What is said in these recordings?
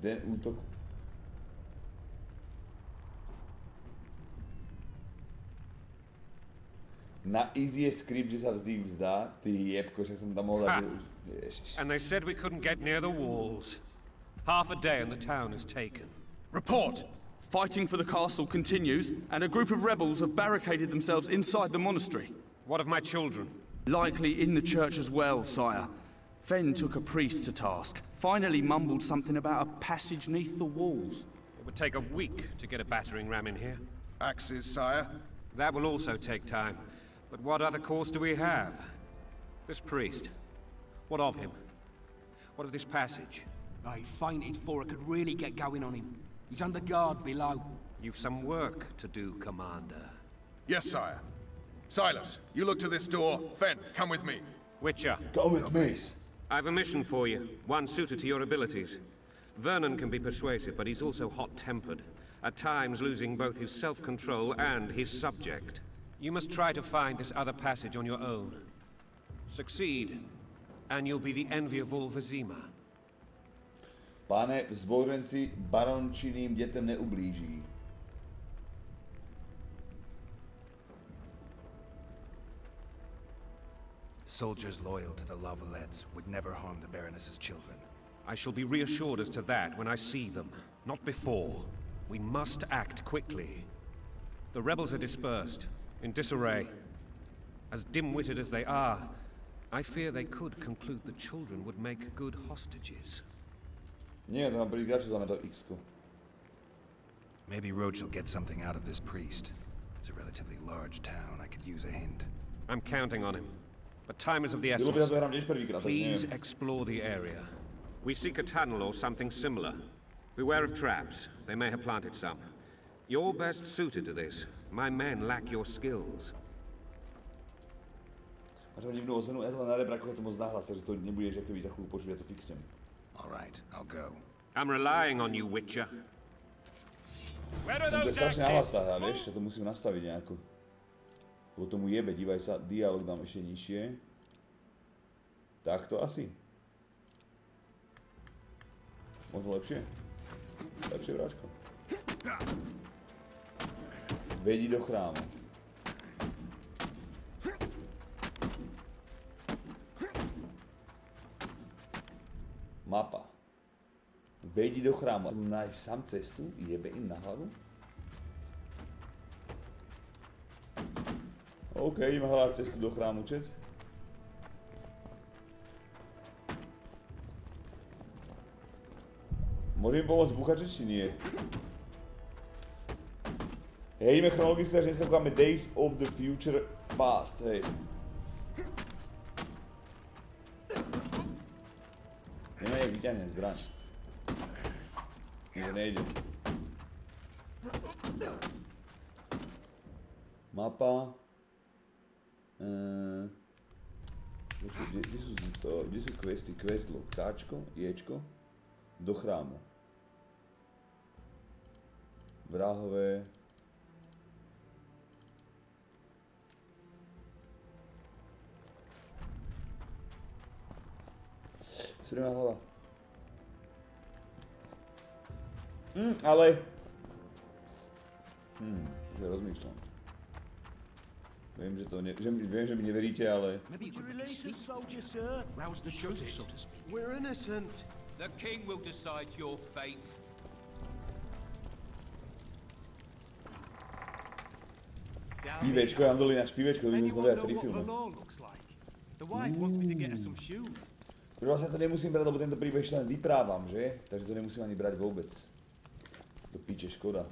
Den útoku. Na easy je script, že sa vzdá. Ty jebko, že som tam mohol dať... Ježiš. And they said we couldn't get near the walls. Half a day and the town is taken. Report! Fighting for the castle continues, and a group of rebels have barricaded themselves inside the monastery. What of my children? Likely in the church as well, sire. Fen took a priest to task. Finally mumbled something about a passage neath the walls. It would take a week to get a battering ram in here. Axes, sire. That will also take time. But what other course do we have? This priest. What of him? What of this passage? I fainted before I could really get going on him. He's under guard below. You've some work to do, Commander. Yes, sire. Silas, you look to this door. Fen, come with me. Witcher. Go with me. I've a mission for you, one suited to your abilities. Vernon can be persuasive, but he's also hot-tempered, at times losing both his self-control and his subject. You must try to find this other passage on your own. Succeed, and you'll be the envy of all Vizima. Pane, zboženci barončiným dětem neublíží. Soldiers loyal to the Lavalettes would never harm the Baroness's children. I shall be reassured as to that when I see them, not before. We must act quickly. The rebels are dispersed, in disarray. As dim-witted as they are, I fear they could conclude the children would make good hostages. Nie, to nám príde čo znamená to X-ku. Maybe Roach will get something out of this priest. It's a relatively large town. I could use a hint. I'm counting on him. But time is of the essence. Please explore the area. We seek a tunnel or something similar. Beware of traps. They may have planted some. You're best suited to this. My men lack your skills. Máš ma divnú ozvenu, ja to len na rebra, ako je to moc nahlas, takže to nebude, že keby za chvíľu počuť, ja to fixnem. All right, I'll go. I'm relying on you, Witcher. Where are To je those strašne nahlas axes? tá hra, vieš, ja to musím nastaviť nejako. Lebo tomu jebe, dívaj sa, dialog dám ešte nižšie. Takto asi. Možno lepšie? Lepšie, bráčko. Vedí do chrámu. Mapa. Vedí do chrámu. Nájsť sám cestu, jebe im na hlavu. OK, ideme hľadať cestu do chrámu, čet. Môžem pomôcť búchače, či nie? Hej, ideme chronologicky, takže dneska kúkame Days of the Future Past, hej. Nech vyťahnem zbraň. Nie, nejde. Mapa. Kde sú questy? Questlog, Káčko, Ječko. Do chrámu. Vrahové. Sremá hlava. Ale... že rozmýšľam. Viem, že to viem, že mi neveríte, ale... Maybe you could release a soldier, sir. Rouse the troops, so to speak. We're innocent. The king will decide your fate. Pívečko, ja mám doli na špívečko, to by sme dali pri filme. Kurva sa to nemusím brať, lebo tento príbeh len vyprávam, že? Takže to nemusím ani brať vôbec. Do piče, škoda.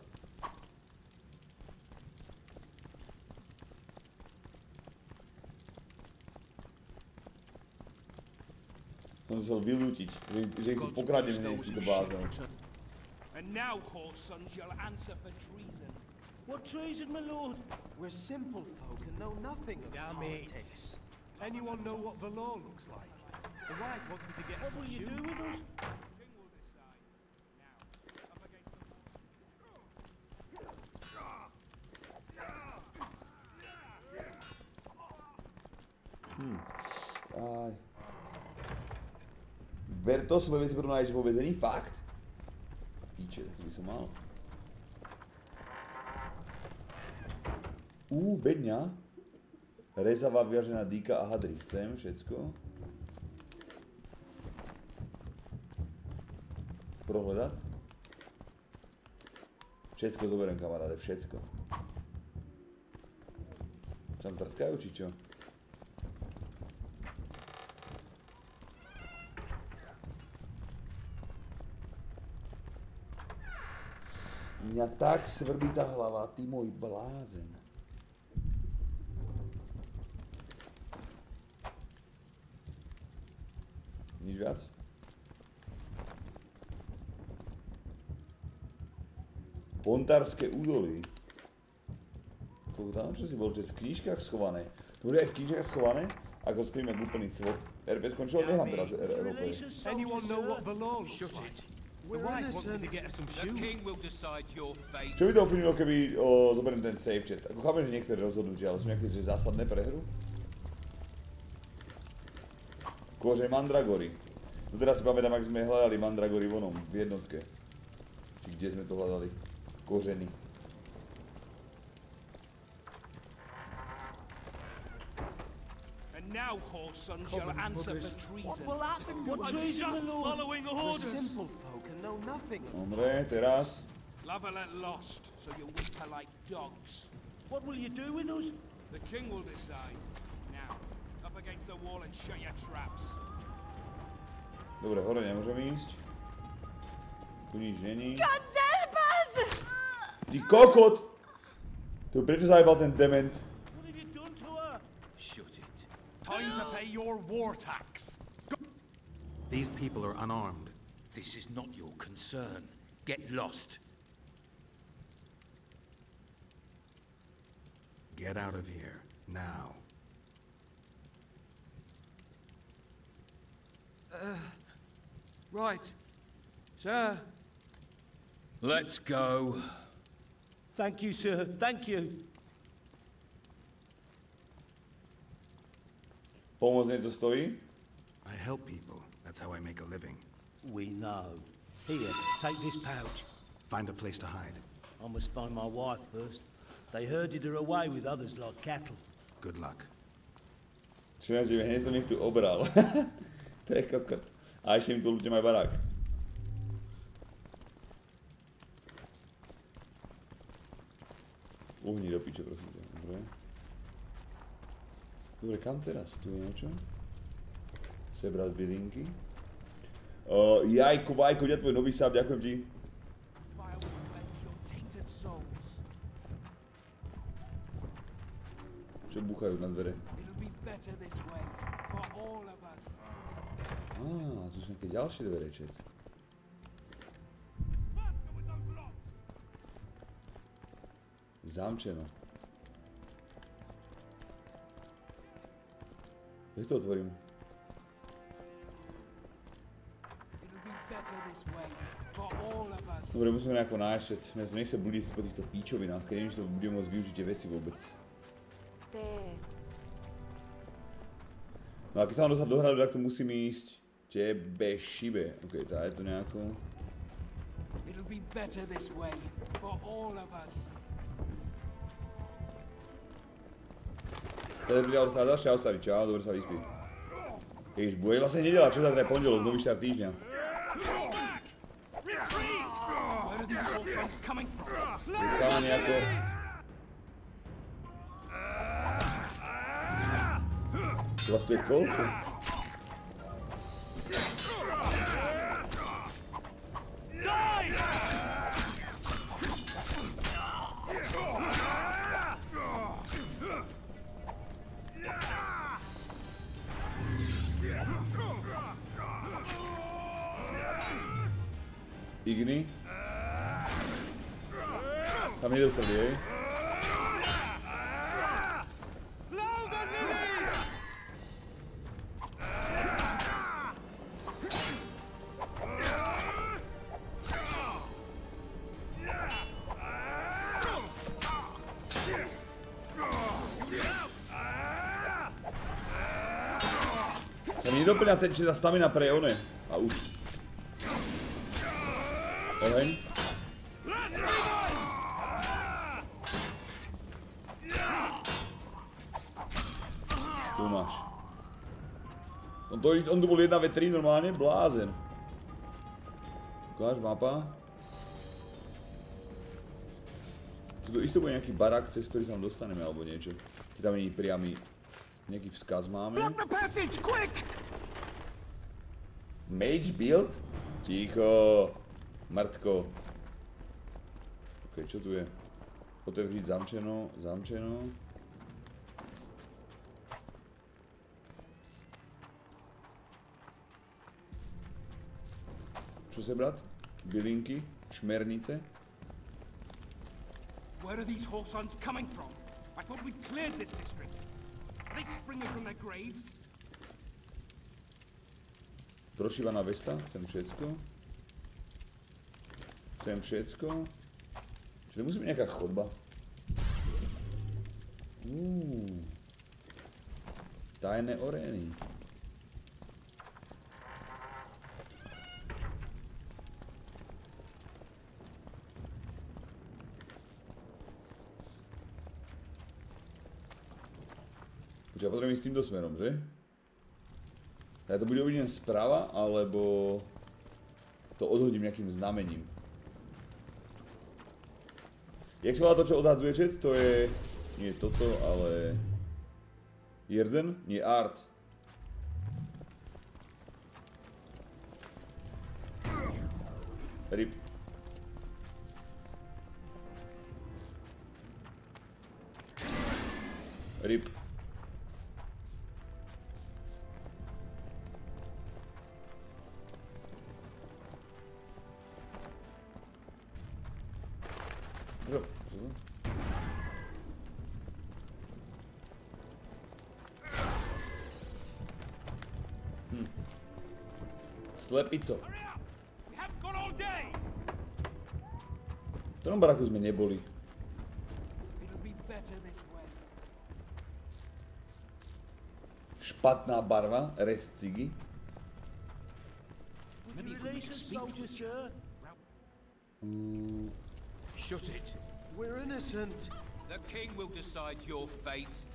Som musel vylútiť, že ich tu pokradneme niekto bázov. And now, whore sons, you'll answer for treason. What treason, my lord? We're simple folk and know nothing of politics. Anyone know what the law looks like? The wife wants me to get What will you do with us? Ber to, svoje veci potom nájdeš vo väzení, fakt. píče, tak to by som mal. Bedňa. Rezavá vyjažená dýka a hadry. Chcem všetko. Prohľadať. Všetko zoberiem, kamaráde, všetko. Tam trtkajú, či čo? Mňa tak svrbí tá hlava, ty môj blázen. Nič viac? Pontárske údolí. Koľko tam, čo si bol, že v knížkach schované? To bude aj v knížkach schované? Ako spíme jak úplný cvok. RP skončilo, nechám teraz roleplay. Čo by to ovplyvnilo, keby zoberiem ten save chat? Ako chápem, že niektoré rozhodnutia, ale sú nejaké zásadné pre hru? Kože mandragory. No teraz si pamätám, ak sme hľadali mandragory vonom, v jednotke. Či kde sme to hľadali. Kořeny. And now, horse sons, you'll answer for treason. What will happen? What treason, my lord? Following orders. We're simple folk and know nothing. Dobre, teraz. Lavalette lost, so you whimper like dogs. What will you do with us? The king will decide. Now, up against the wall and shut your traps. Dobre, hore nemôžem ísť. Tu nič není. Ty kokot! Tu prečo zajebal ten dement? What have you done to her? Shut it. Time to pay your war tax. These people are unarmed. This is not your concern. Get lost. Get out of here, now. Right. Sir. Let's go. Thank you, sir. Thank you. Pomoc niečo stojí? I help people. That's how I make a living. We know. Here, take this pouch. Find a place to hide. I must find my wife first. They herded her away with others like cattle. Good luck. Čo že hneď som ich tu obral. To je kokot. A ešte im tu ľudia majú barák. Uhni do piče, prosím ťa. Dobre. Dobre, kam teraz? Tu je niečo? Sebrať bylinky. Jajko, Vajko, kde tvoj nový sáb? Ďakujem ti. Čo búchajú na dvere? Tu sú nejaké ďalšie dvere, čet. Zamčeno. Jak to otvorím? Dobre, musíme nejako nájsť. Ja to nechcem budiť po týchto píčovinách, keď neviem, že to budem môcť využiť tie veci vôbec. No a keď sa mám dostať do hradu, tak to musím ísť tebe šibe. Ok, tá je to nejako. It'll be better this way for all of us. Teda ľudia odchádzaš, čau starý, čau, dobre sa vyspí. Ježiš, bude vlastne nedela, čo sa teda pondelok, nový štart týždňa. Chalani ako... To vás tu je koľko? Igni. Tam nedostrelí, hej? Sa mi nedoplňa ten, či tá stamina pre one. A už. Oheň. Tu máš. On tu bol 1v3 normálne, blázen. Ukáž, mapa. Tu isto bude nejaký barák, cez ktorý sa tam dostaneme, alebo niečo. Keď tam nie je priamy nejaký vzkaz máme. Mage build? Ticho. Mrtko. Ok, čo tu je? Otevřít zamčeno, zamčeno. Čo se brat? Bylinky, šmernice. Where are these whoresons coming from? I thought we'd cleared this district. Are they springing from their graves? Prošívaná vesta, chcem všetko. Chcem všetko. Čiže musí byť nejaká chodba. Tajné orény. Ja potrebujem ísť týmto smerom, že? Ja to bude uvidím sprava, alebo to odhodím nejakým znamením. Jak sa volá to, čo odhadzuje chat? To je... Nie toto, ale... Jeden? Nie, art. Rip. Rip. Slepico. V ktorom baraku sme neboli? Špatná barva, Restt cigy. Shut it. We're innocent. The king will decide your fate.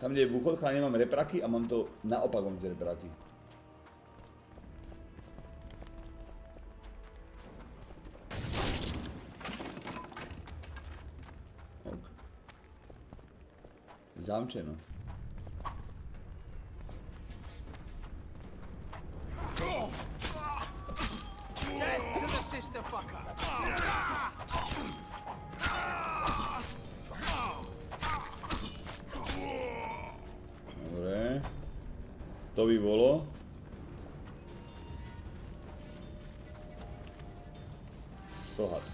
Tam, kde je vúchod, chláne mám repraky a mám to naopak, mám tie repraky. Ok. Zamčeno. Death to the sister fucker. Dobre. To by bolo. Šplhat.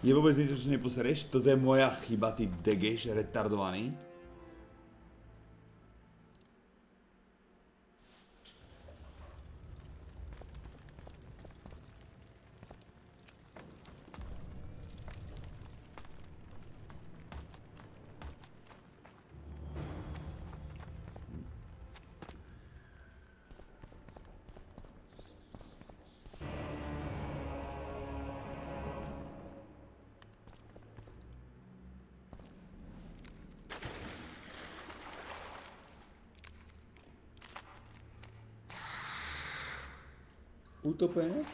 Je vôbec niečo, čo neposereš? Toto je moja chyba, ty degeš retardovaný. Utopenec?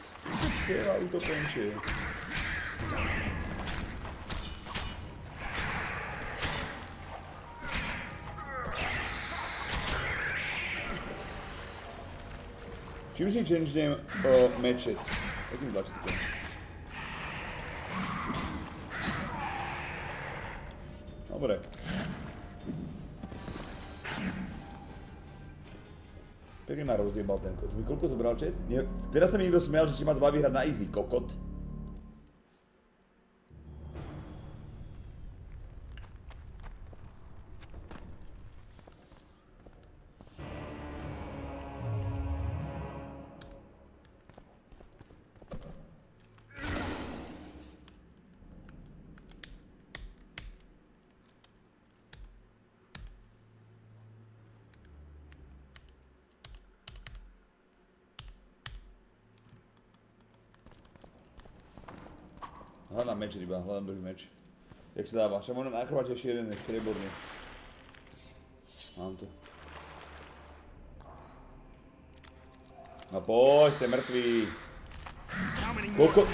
Čo utopenčie? Čím si changenem mečet? Takým tlačítkom. Dobre. Pekne ma rozjebal ten kot. Mi koľko zobral chat? Teraz sa mi niekto smial, že či ma to baví hrať na easy, kokot. Hľadám meč iba, hľadám druhý meč. Jak sa dáva? Však možno na akrobate ešte jeden je strieborný. Mám to. No poď, ste mŕtvi. Koľko?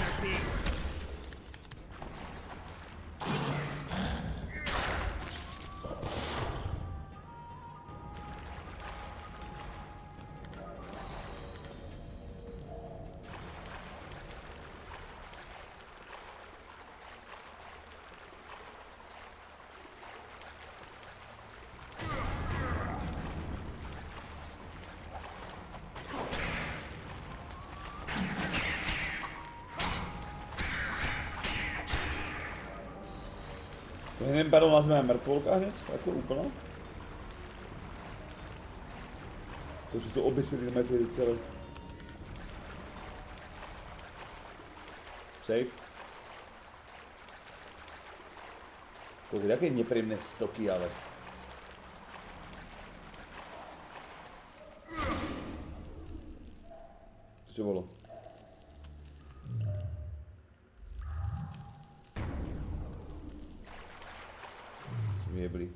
Neviem, padol na zem aj mŕtvolka hneď, ako úplná. To, že to obesili sme vtedy celé. Safe. Koľko, také nepríjemné stoky, ale. Čo bolo? Jebli.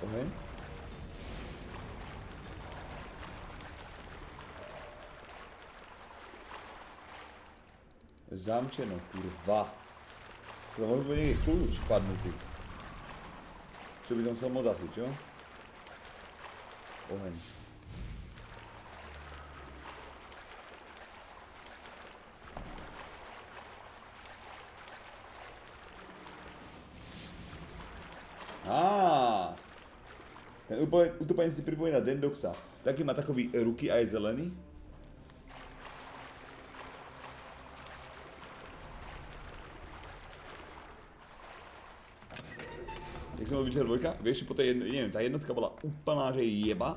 Okay. Zamčeno, kurva. To môže byť niekde kľúč padnutý. Čo by som chcel moc asi, čo? Oheň. Ten utopenec si pripomína Dendoxa. Taký má takový ruky aj zelený. Jak som bol Witcher 2, vieš, po tej neviem, tá jednotka bola úplná, že jeba.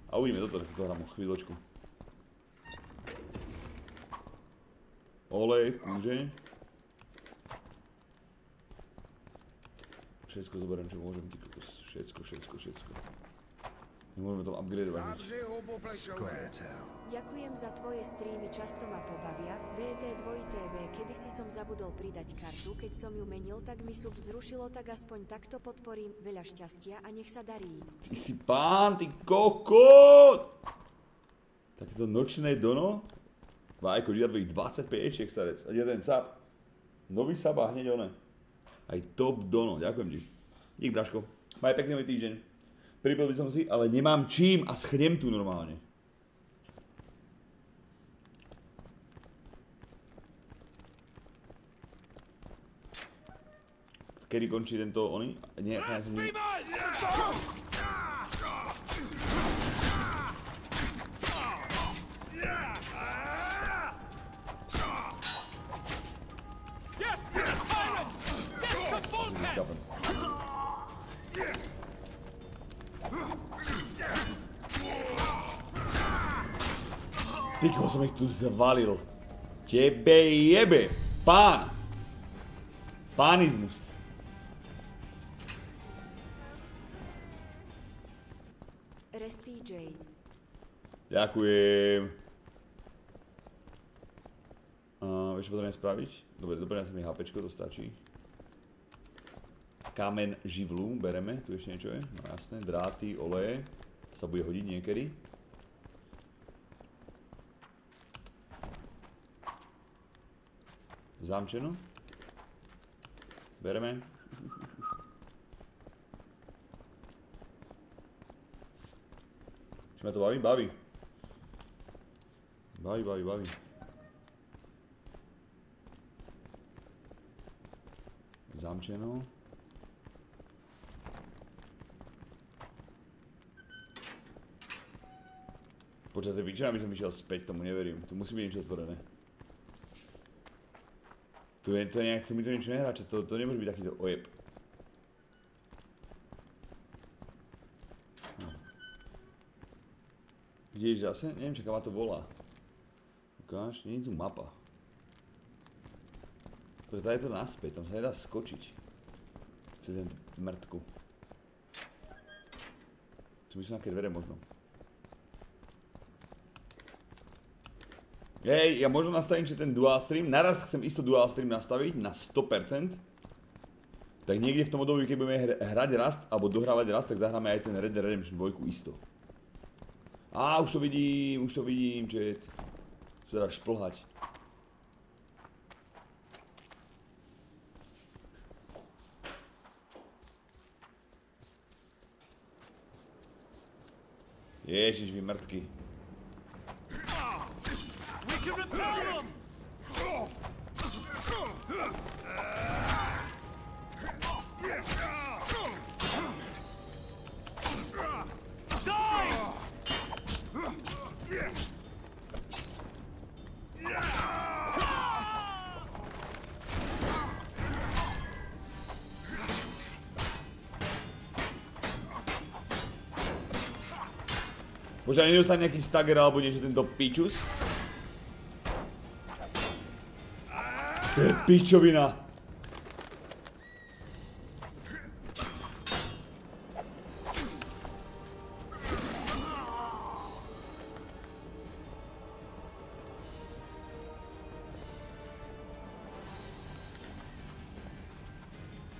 A uvidíme toto, tak to hrám o chvíľočku. Olej, kúže. Všetko zoberiem, čo môžem, ty kokos. Všetko. Nemôžeme to upgradeovať nič. Ďakujem za tvoje streamy, často ma pobavia. BT2TV, kedysi som zabudol pridať kartu, keď som ju menil, tak mi sub zrušilo, tak aspoň takto podporím. Veľa šťastia a nech sa darí. Ty si pán, ty kokot! Takéto nočné dono? Vajko, ľudia tvojich 25 ečiek, starec. A jeden sub. Nový sub a hneď one. Aj top dono, ďakujem ti. Dík, Braško. Maj pekný nový týždeň. Pripil by som si, ale nemám čím a schnem tu normálne. Kedy končí tento oni? Nie, ja som nie... Ty koho som ich tu zvalil. Tebe jebe. Pán. Pánizmus. Restt. Ďakujem. Vieš, čo potrebujem spraviť? Dobre, ja som mi HPčko, to stačí. Kamen živlu bereme, tu ešte niečo je. No jasné, dráty, oleje. Sa bude hodiť niekedy. Zamčeno. Bereme. Či ma to baví? Baví. Baví. Zamčeno. Počkajte, piča, aby som išiel späť, tomu neverím. Tu musí byť niečo otvorené. Tu mi to niečo nehrá, to nemôže byť takýto ojeb. Kde ideš zase? Neviem, čaká ma to volá. Ukáž, nie je tu mapa. Pretože tady je to naspäť, tam sa nedá skočiť. Cez ten mŕtku. Tu sú nejaké dvere možno. Hej, ja možno nastavím, že ten dual stream, naraz chcem isto dual stream nastaviť na 100%. Tak niekde v tom období, keď budeme hrať Restt, alebo dohrávať Restt, tak zahráme aj ten Red Dead Redemption 2 isto. Á, už to vidím, chat. Už sa dá šplhať. Ježiš, vy mŕtky. Možno aj nedostane nejaký stagger alebo niečo tento pičus. To je pičovina.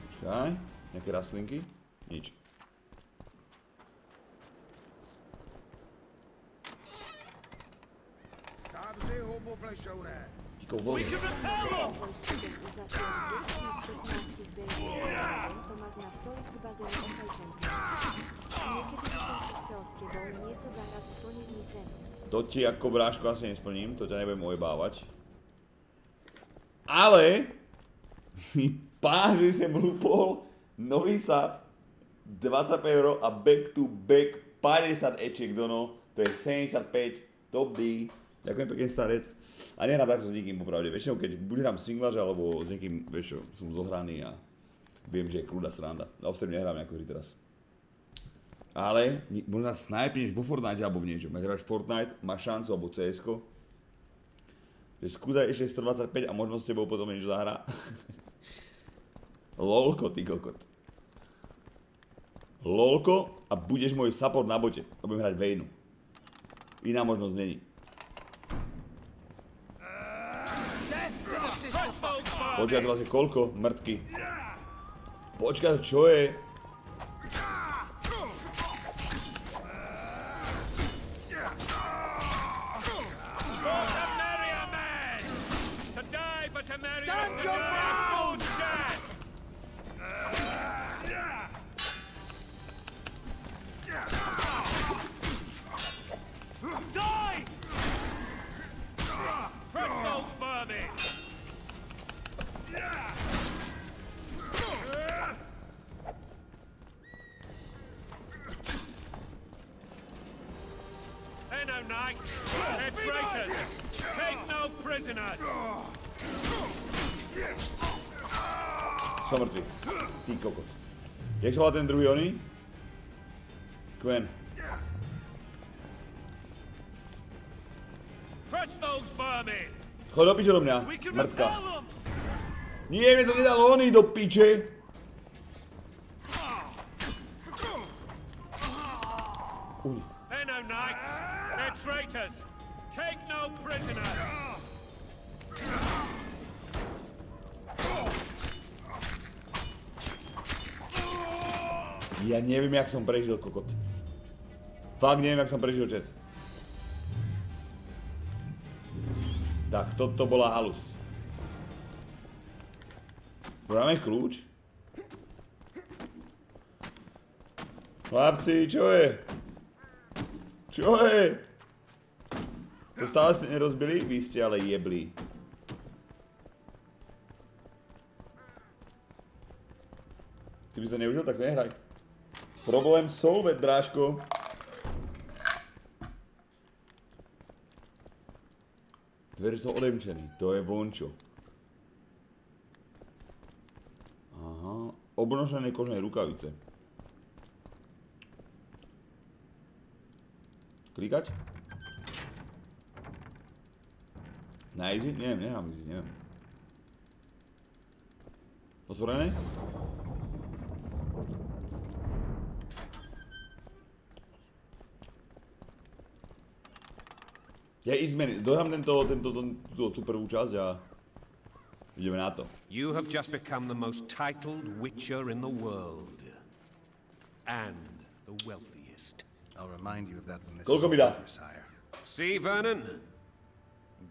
Počkaj, nejaké rastlinky? Nič. Tíko voľne. To ti ako bráško asi nesplním, to ťa nebudem ojebávať. Ale si pán, že som lúpol nový sub 25 € a back to back 50 ečiek dono, to je 75 top D. Ďakujem pekne, starec. A nehrám takto s nikým popravde. Väčšinou keď buď hrám singlaž alebo s niekým, vieš čo, som zohraný a viem, že je kľuda sranda. Na ostrom nehrám nejako hry teraz. Ale možno snajpneš vo Fortnite alebo v niečom. Ak hráš Fortnite, máš šancu alebo CS-ko. Že skúdaj ešte 125 a možno s tebou potom niečo zahrá. Lolko, ty kokot. Lolko a budeš môj support na bote. A budem hrať Vaynu. Iná možnosť není. Počkaj, to vlastne koľko? Mŕtky. Počkaj, čo je? Som mŕtvy. Ty kokot. Jak sa volá ten druhý oný? Quen. Chod do piče do mňa, mŕtka. Nie, mne to nedal oný do piče. Uni. Ja neviem, jak som prežil, kokot. Fakt neviem, jak som prežil, chat. Tak, toto bola halus. Máme kľúč? Chlapci, čo je? Čo je? To stále ste nerozbili? Vy ste ale jebli. Ty by to neužil, tak nehraj. Problém solvet, bráško. Dveře jsou odemčený, to je vončo. Aha, obnožené kožné rukavice. Klikať? Na easy? Neviem, nehrám easy, neviem. Otvorené? Ja izmeny, dohrám tú prvú časť a ideme na to. You have just become the most titled witcher in the world. And the wealthiest. I'll remind you of that when this Koľko mi is dá? over, sire. See, Vernon?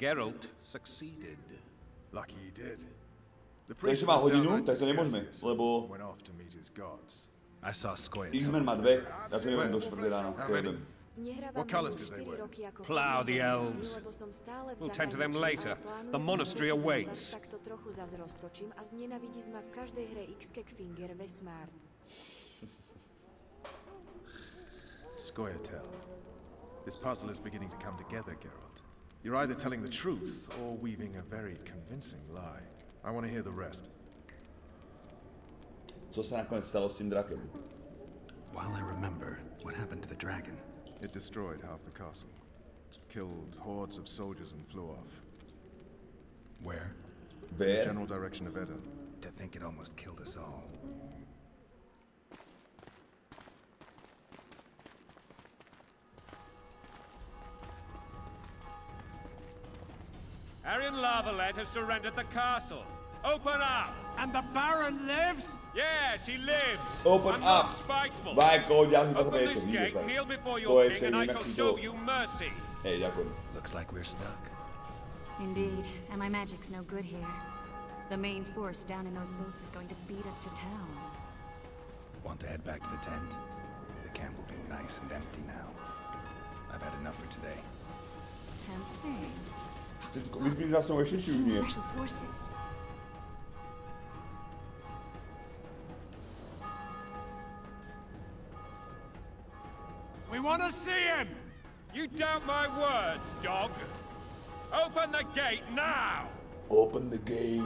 Geralt succeeded. Lucky he did. The To ešte má hodinu, tak to nemôžeme, lebo went off to meet his gods. I saw Skoya. X-Men má 2, ja to neviem do 4 ráno, to jebem. Nehrávam colours už did they 4 wear? roky ako Plough the elves. lebo som stále v We'll tend to them zahraničí, later. ale plánujem The si monastery to awaits. takto trochu zas roztočím a znenavidí ma v každej hre X-Finger ve Smart. Skoya tell. This puzzle is beginning to come together, Geralt. You're either telling the truth or weaving a very convincing lie. I want to hear the rest. Co sa nakoniec stalo s tým drakem? While I remember, what happened to the dragon? It destroyed half the castle. Killed hordes of soldiers and flew off. Where? Where? General direction of Edda. To think it almost killed us all. Arian Lavalette has surrendered the castle. Open up! And the Baron lives? Yes, he lives. Open I'm up! not spiteful. Vajko, ďalší Open pasapéček, this vidíš gate, sa. kneel before your Stoje, king, and I neviem, shall jak si show to- you mercy. Hej, ďakujem. Looks like we're stuck. Indeed, and my magic's no good here. The main force down in those boats is going to beat us to town. Want to head back to the tent? The camp will be nice and empty now. I've had enough for today. Tempting. Vyspím za mnou ešte, či už nie? Special forces. We want to see him! You doubt my words, dog? Open the gate now! Open the gate.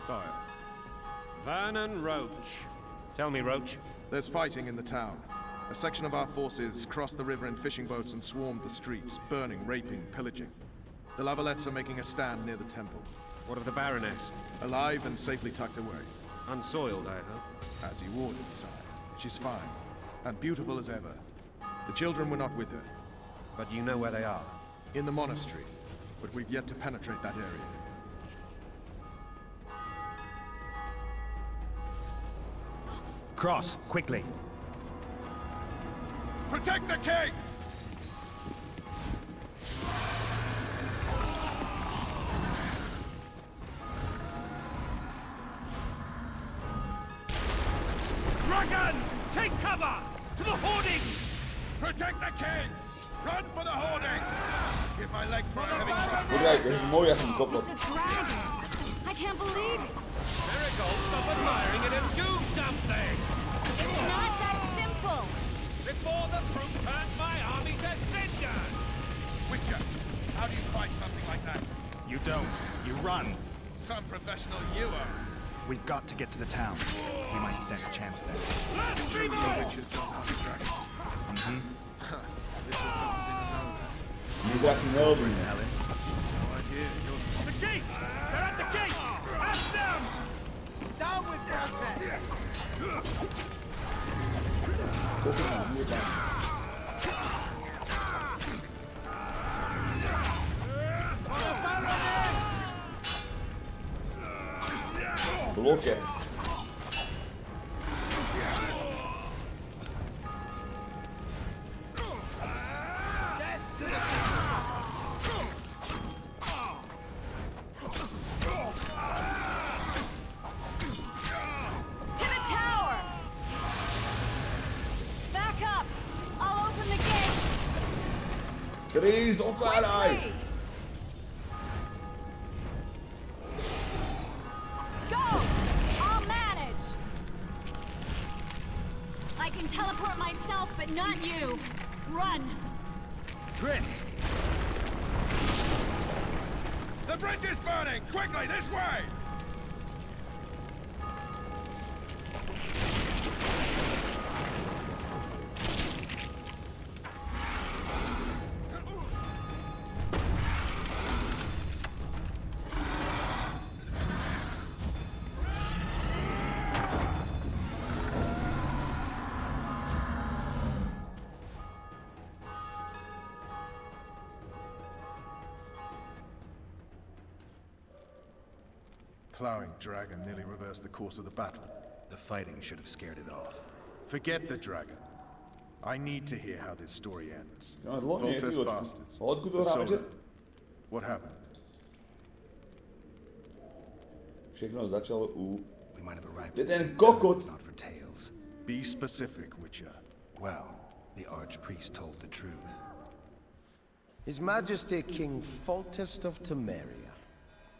Sire, Vernon Roach. Tell me, Roach. there's fighting in the town. A section of our forces crossed the river in fishing boats and swarmed the streets, burning, raping, pillaging. The Lavalettes are making a stand near the temple. What of the Baroness? Alive and safely tucked away. Unsoiled, I hope. As you ordered, sire. She's fine, and beautiful as ever. The children were not with her. But you know where they are. In the monastery, but we've yet to penetrate that area. Cross, quickly. Protect the king! Dragon! Take cover! To the hoardings! Protect the king! Run for the hoarding! Give my leg for a heavy thrust. Počkaj, to je môj, ja som kopol. It's a dragon! I can't believe it! Marigold, stop admiring it and do something! It's not that simple! Before the fruit turns my army to cinder! Witcher, how do you fight something like that? You don't. You run. Some professional you are. We've got to get to the town. We might stand a chance then. Let's be The more! witches don't hunt dragons. This one doesn't seem to know that. You got to know me. No idea. You're The gates! They're at the gate! At them! Down with protest! For the Baroness! bloke. Chris, otváraj! Go! I'll manage! I can teleport myself, but not you. Run! Triss! The bridge is burning! Quickly, this way! Plowing dragon nearly reversed the course of the battle. The fighting should have scared it off. Forget the dragon. I need to hear how this story ends. Voltes bastards. The solar. What happened? Všechno začalo u... We might have arrived. Ten kokot! Not for tales. Be specific, Witcher. Well, the archpriest told the truth. His Majesty King Foltest of Temeria.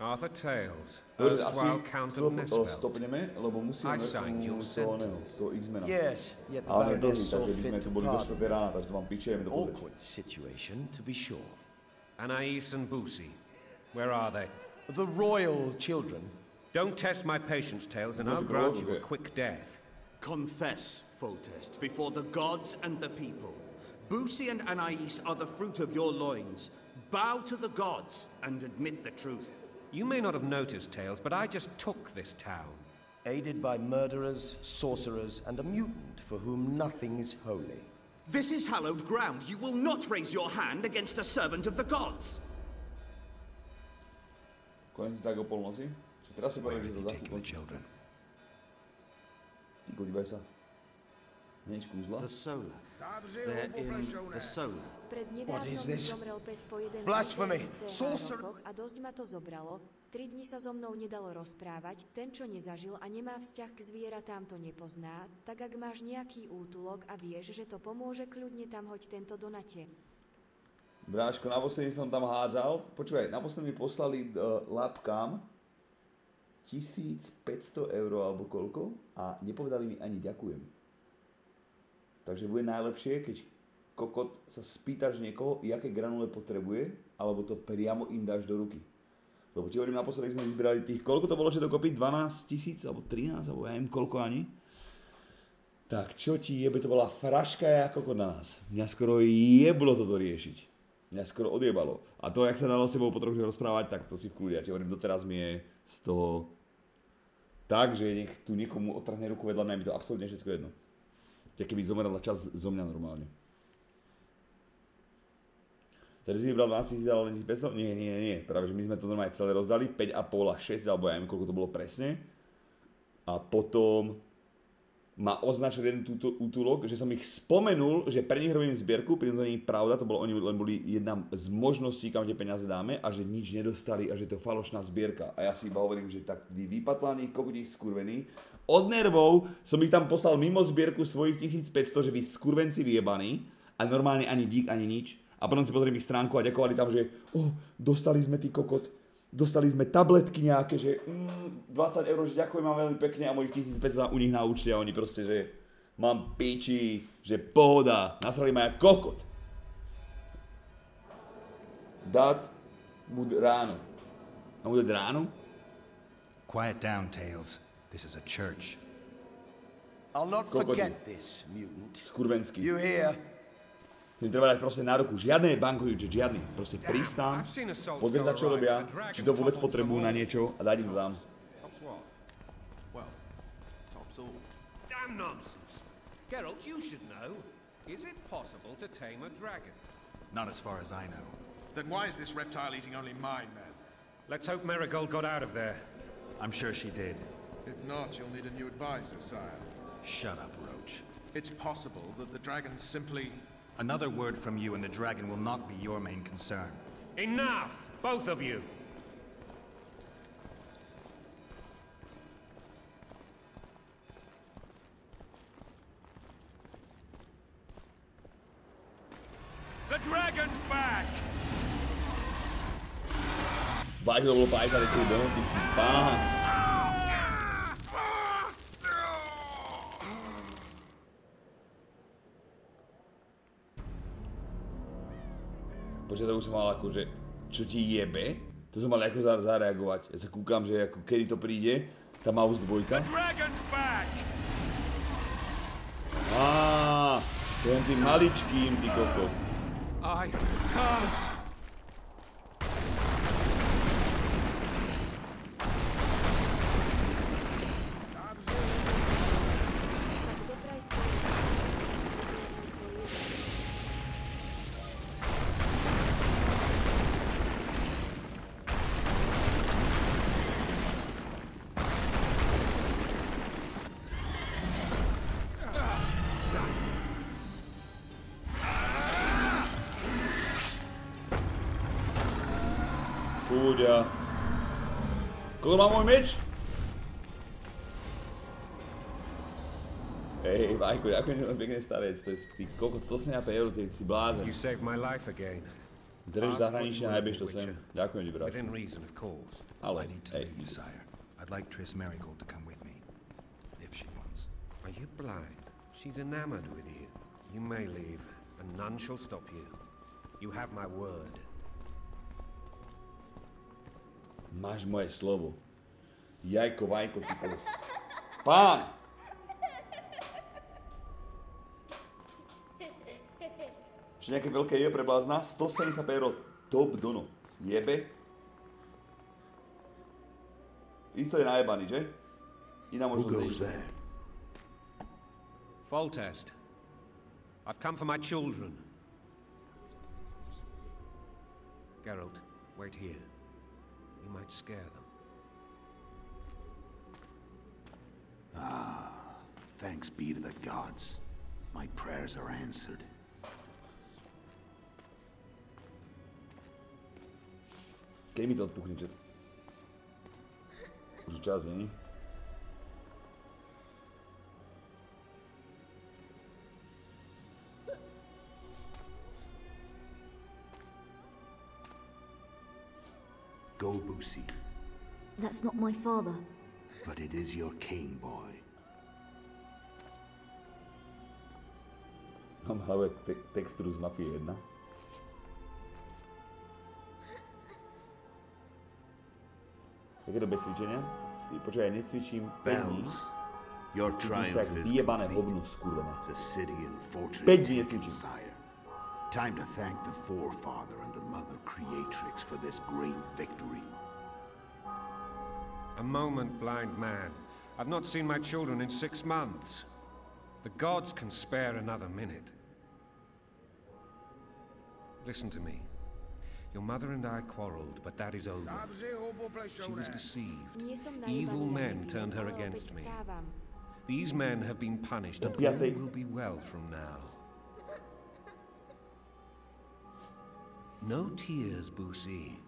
Arthur Tales, erstwhile Count of Nesfeld. I signed your sentence. Yes, yet the Baroness saw fit to pardon. Awkward situation, to be sure. Anais and Boussy, where are they? The royal children. Don't test my patience, Tales, and I'll grant you a quick death. Confess, Foltest, before the gods and the people. Boussy and Anais are the fruit of your loins. Bow to the gods and admit the truth. You may not have noticed, Tales, but I just took this town. Aided by murderers, sorcerers, and a mutant for whom nothing is holy. This is hallowed ground. You will not raise your hand against a servant of the gods. Konec tak o polnoci. Teraz si povedal, že to zachú končí. Týko, dívaj sa. Niečku zla. The solar. They're in the solar. What is this? Blasphemy! Sorcery! A dosť ma to zobralo. 3 dni sa so mnou nedalo rozprávať. Ten, čo nezažil a nemá vzťah k zvieratám, to nepozná. Tak ak máš nejaký útulok a vieš, že to pomôže, kľudne tam hoď tento donate. Bráško, naposledy som tam hádzal. Počúvaj, naposledy mi poslali lapkám 1500 € alebo koľko a nepovedali mi ani ďakujem. Takže bude najlepšie, keď kokot sa spýtaš niekoho, jaké granule potrebuje, alebo to priamo im dáš do ruky. Lebo ti hovorím, naposledy sme vyzbierali tých, koľko to bolo, že dokopy? 12 000, alebo 13, alebo ja neviem koľko ani. Tak čo ti jebe, to bola fraška ako kokot na nás. Mňa skoro jeblo toto riešiť. Mňa skoro odjebalo. A to, jak sa dalo s tebou po trochu rozprávať, tak to si v kľude. Ja ti hovorím, doteraz mi je z toho tak, že nech tu niekomu otrhne ruku vedľa mňa, mi to absolútne všetko jedno. Keby zomerala čas zo mňa normálne. Tedy si vybral 12 000, ale 1500? Nie. Práve, že my sme to normálne celé rozdali. 5,5 a 6, alebo ja neviem, koľko to bolo presne. A potom ma označil jeden útulok, že som ich spomenul, že pre nich robím zbierku, pritom to nie je pravda, to bolo, oni len boli jedna z možností, kam tie peniaze dáme a že nič nedostali a že to je falošná zbierka. A ja si iba hovorím, že tak vypatlaní, kokotí skurvení. Od nervov som ich tam poslal mimo zbierku svojich 1500, že vy skurvenci vyjebaní a normálne ani dík, ani nič. A potom si pozriem ich stránku a ďakovali tam, že dostali sme ty kokot, dostali sme tabletky nejaké, že 20 €, že ďakujem vám veľmi pekne a mojich 1500 u nich na účte a oni proste, že mám piči, že pohoda, nasrali ma jak kokot. Dát bude ráno. A bude ráno? Quiet down, Tales. This is a church. I'll not forget this, mutant. Skurvenský. You hear? Im treba dať proste na ruku. Žiadne bankojuče, žiadny. Proste prísť tam, pozrieť na čo robia, či to vôbec potrebujú na niečo a dať im to tam. Damn nonsense. Geralt, you should know. Is it possible to tame a dragon? Not as far as I know. Then why is this reptile eating only mine men? Let's hope Marigold got out of there. I'm sure she did. If not, you'll need a new advisor, sire. Shut up, Roach. It's possible that the dragon simply... Another word from you and the dragon will not be your main concern. Enough! Both of you! The dragon's back! Vai que eu vou pai cara que dão de pá. Počkaj, to už som mal akože, čo ti jebe? To som mal ako zareagovať. Ja sa kúkam, že ako kedy to príde, tá mouse dvojka. Á, to je tým maličkým, ty kokot. I can't. Fúďa. Koľko má môj meč? Hej, Vajko, ďakujem, že mám pekne starec. To je ty kokot 185 €, ty si blázen. You saved my life again. Drž zahranične, najbež to sem. Ďakujem ti, brat. Within reason, of course. Ale, hej. Sire. I'd like Triss Merigold to come with me, if she wants. Are you blind? She's enamored with you. You may leave, and none shall stop you. You have my word. Máš moje slovo. Jajko, Vajko, ty pos. Pán! Ešte nejaké veľké je pre blázna? 175 €. Top dono. Jebe. Isto je najebaný, že? Iná možnosť nejde. Foltest. I've come for my children. Geralt, wait here. You might scare them. Ah, thanks be to the gods. My prayers are answered. Keď mi to odpuchne, čet? Už je čas, nie? Go, Boosie. That's not my father. But it is your king, boy. Mám v hlave textúru z Mafie 1. Jaké dobe cvičenia? Počkaj, necvičím 5 dní. Your triumph is complete. The city and fortress 5 dní taken, necvičím. sire. Time to thank the forefather and the mother creatrix for this great victory. A moment, blind man. I've not seen my children in 6 months. The gods can spare another minute. Listen to me. Your mother and I quarrelled, but that is over. She was deceived. Evil men turned her against me. These men have been punished, and all will be well from now. No tears, Boosie.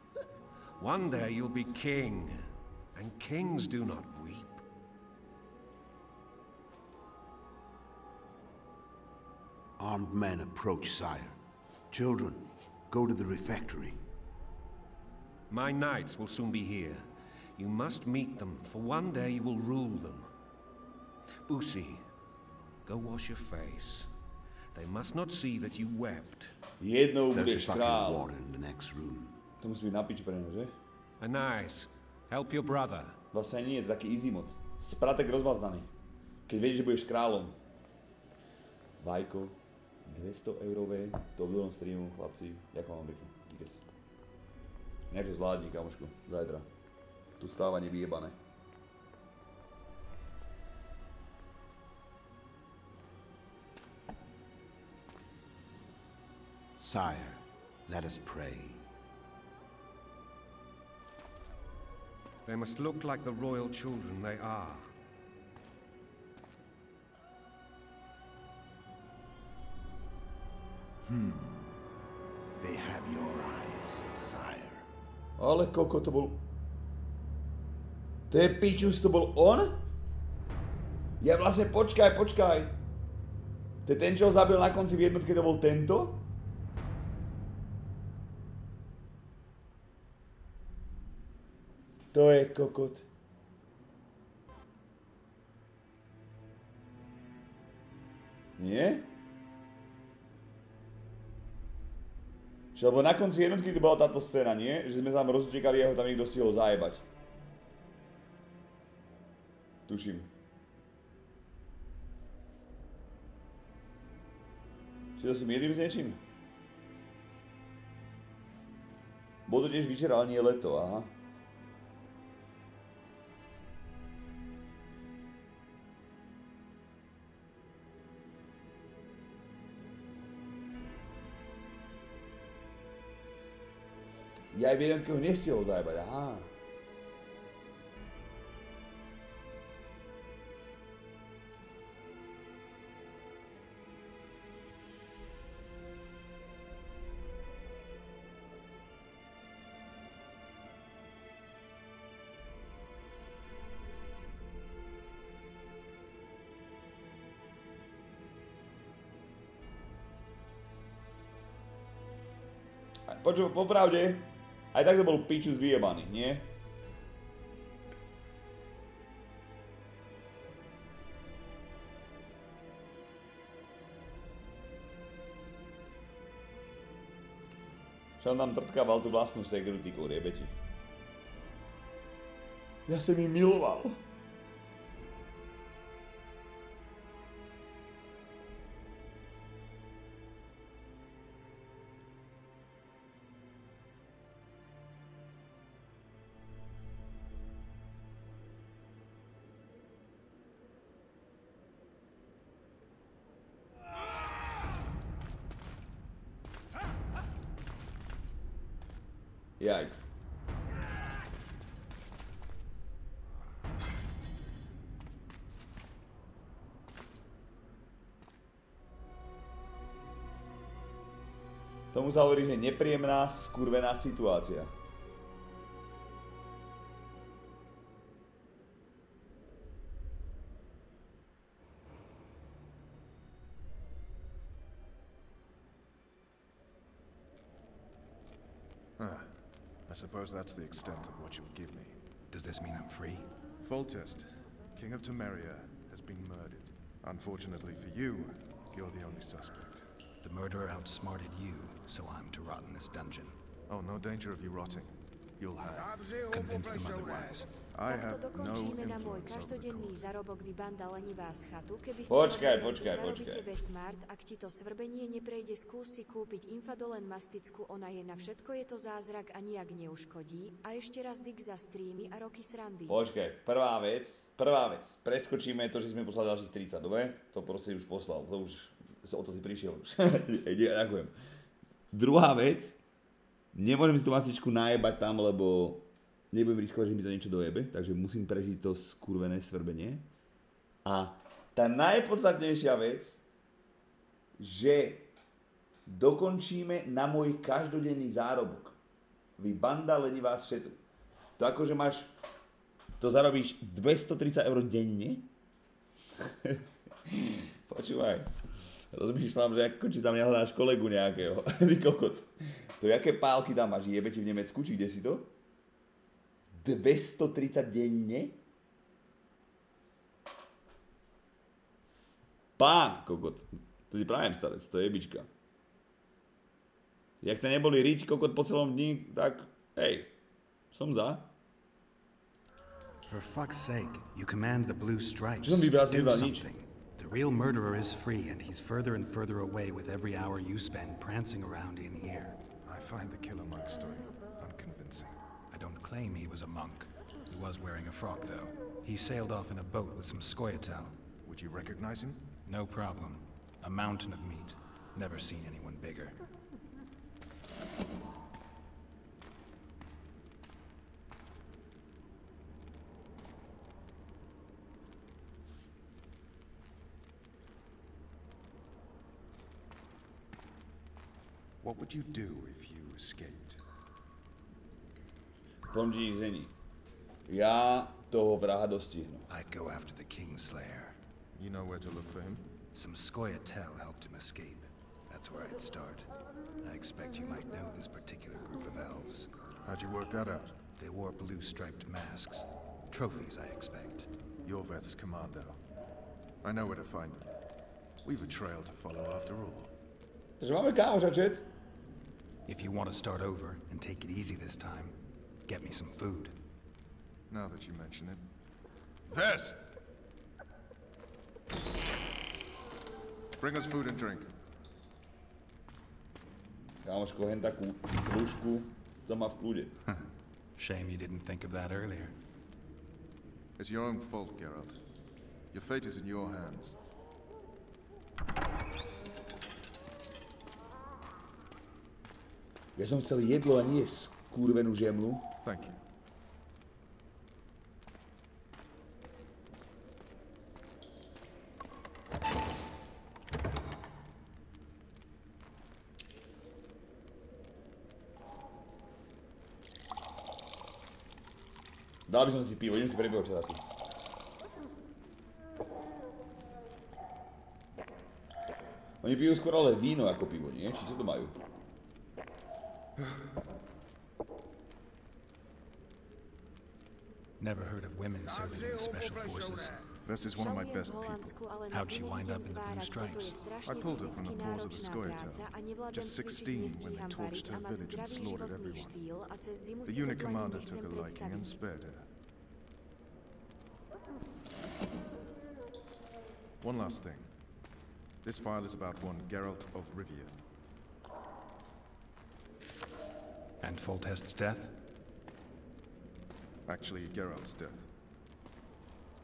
One day you'll be king, and kings do not weep. Armed men approach, sire. Children, go to the refectory. My knights will soon be here. You must meet them, for one day you will rule them. Boosie, go wash your face. They must not see that you wept. Jednou budeš král. To musí byť na piči pre ňu, že? A nice. Help your brother. Vlastne nie, je to taký easy mod. Spratek rozmaznaný. Keď vieš, že budeš kráľom. Vajko, 200 eurové, top donom streamu, chlapci. Ďakujem vám pekne. Díkes. Nech to zvládni, kamošku. Zajtra. Tu stávanie vyjebané. Sire, let us pray. They must look like the royal children they are. They have your eyes, sire. Ale koko, to bol... To je pičus, to bol on? Ja vlastne, počkaj. To je ten, čo ho zabil na konci v jednotke, to bol tento? To je kokot. Nie? Lebo na konci jednotky to bola táto scéna, nie? Že sme tam rozutekali, jeho tam niekto stihol zajebať. Tuším. Či to si mýlim s niečím? Bolo to tiež večer, ale nie leto, aha. Ja aj v jednotke ho nestihol zajebať, aha. Počuť, popravde, aj tak to bol pičus vyjebaný, nie? Čo on tam trtkával tú vlastnú security code, jebeti. Ja som ich miloval. Yikes. Tomu sa hovorí, že nepríjemná, skurvená situácia. I suppose that's the extent of what you'll give me. Does this mean I'm free? Foltest, King of Temeria, has been murdered. Unfortunately for you, you're the only suspect. The murderer outsmarted you, so I'm to rot in this dungeon. Oh, no danger of you rotting. You'll have. Convince them otherwise. I Takto have no dokončíme na môj influence over the každodenný court. zarobok vybanda lenivá z chatu. Keby ste Počkaj. zarobíte Vesmart, ak ti to svrbenie neprejde, skús si kúpiť Infadolen mastickú, ona je na všetko, je to zázrak a nijak neuškodí. A ešte raz dik za streamy a roky srandy. Počkaj, prvá vec. Preskočíme to, že sme poslali ďalších 30, dobre? To proste už poslal, to už, o to si prišiel už. Ďakujem. Druhá vec, nemôžem si tú mastičku najebať tam, lebo nebudem riskovať, že mi to niečo dojebe, takže musím prežiť to skurvené svrbenie. A tá najpodstatnejšia vec, že dokončíme na môj každodenný zárobok. Vy banda lenivá z chatu. To akože máš, to zarobíš 230 € denne. Počúvaj, rozmýšľam, že ako či tam nehľadáš kolegu nejakého. Ty kokot. To jaké pálky tam máš, jebe ti v Nemecku, či kde si to? 230 denne? Pán, kokot. To ti prajem, starec, to je jebička. Jak to neboli riť, kokot, po celom dni, tak, hej, som za. For fuck's sake, you command the blue stripes. Čo som vybral nič. The real murderer is free, and he's further and further away with every hour you spend prancing around in here. I find the killer monk story unconvincing. I don't claim he was a monk. He was wearing a frock, though. He sailed off in a boat with some scoia'tael. Would you recognize him? No problem. A mountain of meat. Never seen anyone bigger. What would you do if you escaped? Pomdížení. Já toho vraha dostihnu. I'd go after the Kingslayer. You know where to look for him? Some Scoia'tael helped him escape. That's where I'd start. I expect you might know this particular group of elves. How'd you work that out? They wore blue-striped masks. Trophies, I expect. You're Restt's commando. I know where to find them. We've a trail to follow after all. Takže máme kámoša, chat. If you want to start over and take it easy this time, get me some food. Now that you mention it. Restt! Bring us food and drink. Kámoško, hen takú služku, to má v kľude. Shame you didn't think of that earlier. It's your own fault, Geralt. Your fate is in your hands. Ja som chcel jedlo a nie skurvenú žemlu. Thank you. Dal by som si pivo, idem si prebeho čas asi. Oni pijú skôr ale víno ako pivo, nie? Či čo to majú? Never heard of women serving in the special forces. Restt is one of my best people. How'd she wind up in the Blue Stripes? I pulled her from the paws of the Scoia'tael. Just 16 when they torched her village and slaughtered everyone. The unit commander took a liking and spared her. One last thing. This file is about one Geralt of Rivia. And Foltest's death? Actually, Geralt's death.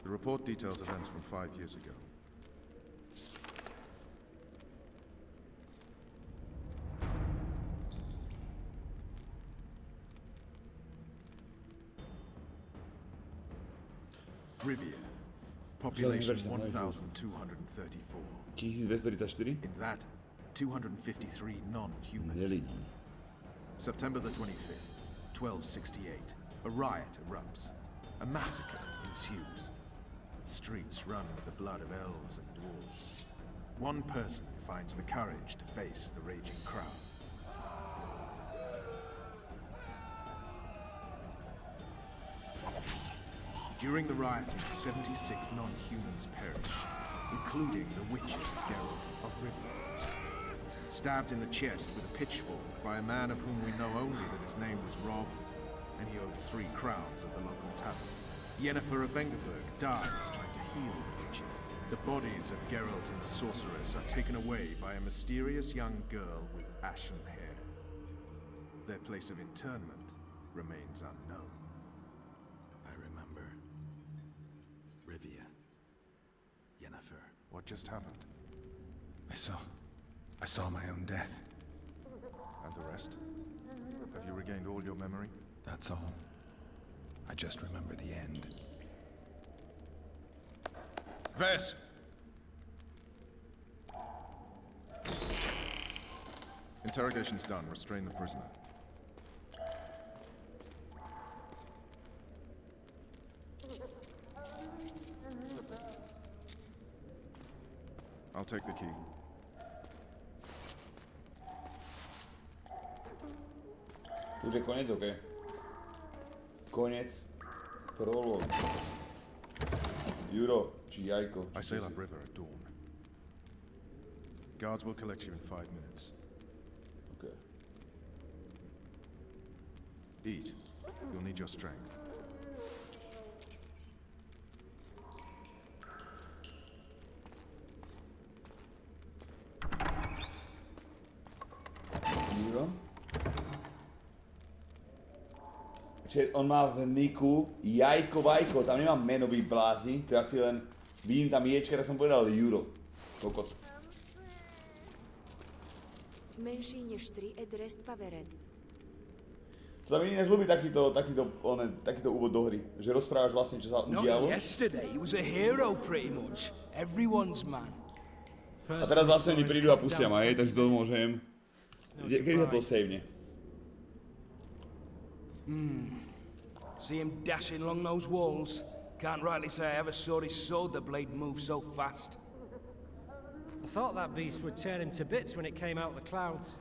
The report details events from 5 years ago. Rivia. Population 1,234. 1234? In that, 253 non-humans. September the 25th, 1268. A riot erupts. A massacre ensues. The streets run with the blood of elves and dwarves. One person finds the courage to face the raging crowd. During the rioting, 76 non-humans perished, including the witches Geralt of Rivia. Stabbed in the chest with a pitchfork by a man of whom we know only that his name was Rob, and he owed 3 crowns at the local tavern. Yennefer of Vengerberg dies trying to heal the witcher. The bodies of Geralt and the sorceress are taken away by a mysterious young girl with ashen hair. Their place of internment remains unknown. I remember. Rivia. Yennefer. What just happened? I saw my own death. And the rest? Have you regained all your memory? That's all. I just remember the end. Restt! Interrogation's done. Restrain the prisoner. I'll take the key. Tu už je konec, OK. Konec prologu. Juro, či Jajko. I sail upriver at dawn. Guards will collect you in 5 minutes. Okay. Eat. You'll need your strength. Juro? Čiže on má v niku Jajko Vajko, tam nemám menový blázni, to ja si len vidím tam ječka, tak som povedal Juro. Kokot. Menší než 3 ed rest paveret. To sa mi ináč ľúbi takýto úvod do hry, že rozprávaš vlastne, čo sa udialo. Yesterday he was a hero pretty much. Everyone's man. A teraz vlastne oni prídu a pustia ma, takže to môžem Kedy sa to savene? See him dashing along those walls. Can't rightly say I ever saw his sword the blade move so fast. I thought that beast would tear him to bits when it came out of the clouds.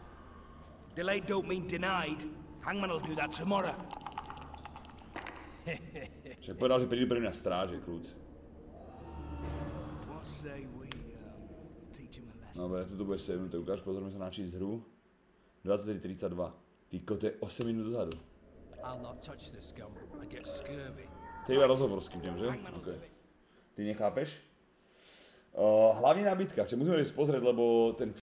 Delayed don't mean denied. Hangman will do that tomorrow. Však povedal, že prídu pre mňa stráže, kľud. What say we teach him a lesson? Dobre, tu budeš sevnuté, ukáž, pozrieme sa načísť hru. 23:32. Ty kote, 8 minút dozadu. I'll not touch this scum. I get scurvy. To je iba rozhovor s kým, že? Okay. Ty nechápeš? Hlavne na bitkách, čo musíme ísť pozrieť, lebo ten